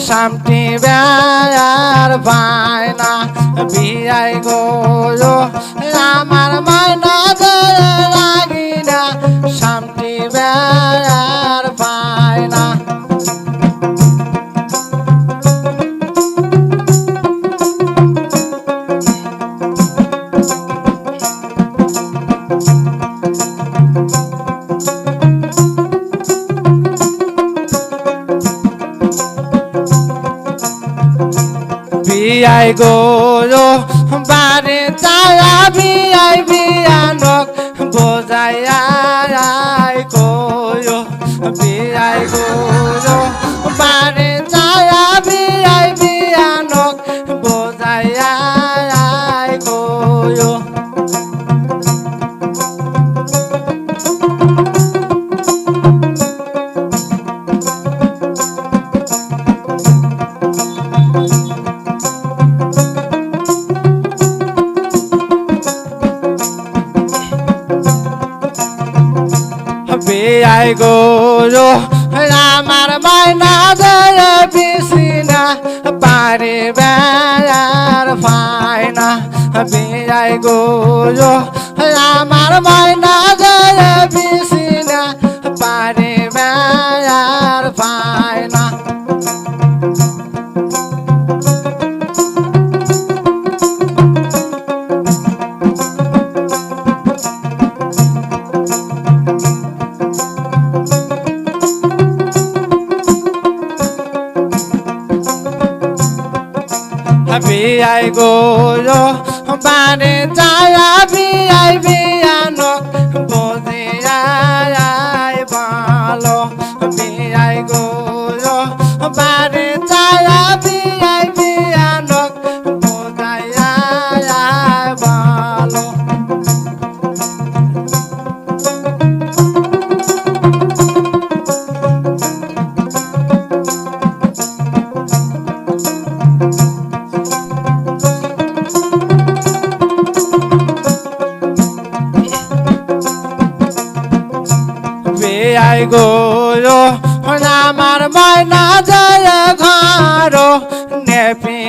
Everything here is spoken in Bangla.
শান্তি বেয়ার পায়না বিয়াই গো আমার মায়না লাগি না শান্তি বেয়ার পায়না বিয়াই গো বারে চায়া বিয়াই বিয়ানক বোঝাই কয়ো বিয়াই গো বারে চায়া বিয়াই বিয়ানক বোঝাই কয়ো বিয়াই গো আমার মায়না দরে বিছিনা পারে বেয়ার পায়না বিয়াই গো আমার মায়না দরে বিছিনা পারে বেয়ার পায়না বিয়াই গো বারে চায়া বিয়াই বিয়ানক বোঝাই ভালো বিয়াই গো বারে চায়া বিয়াই বিয়ানক বোঝাই ভালো বিয়াই গো আমার মায়না যায় ঘর নেপি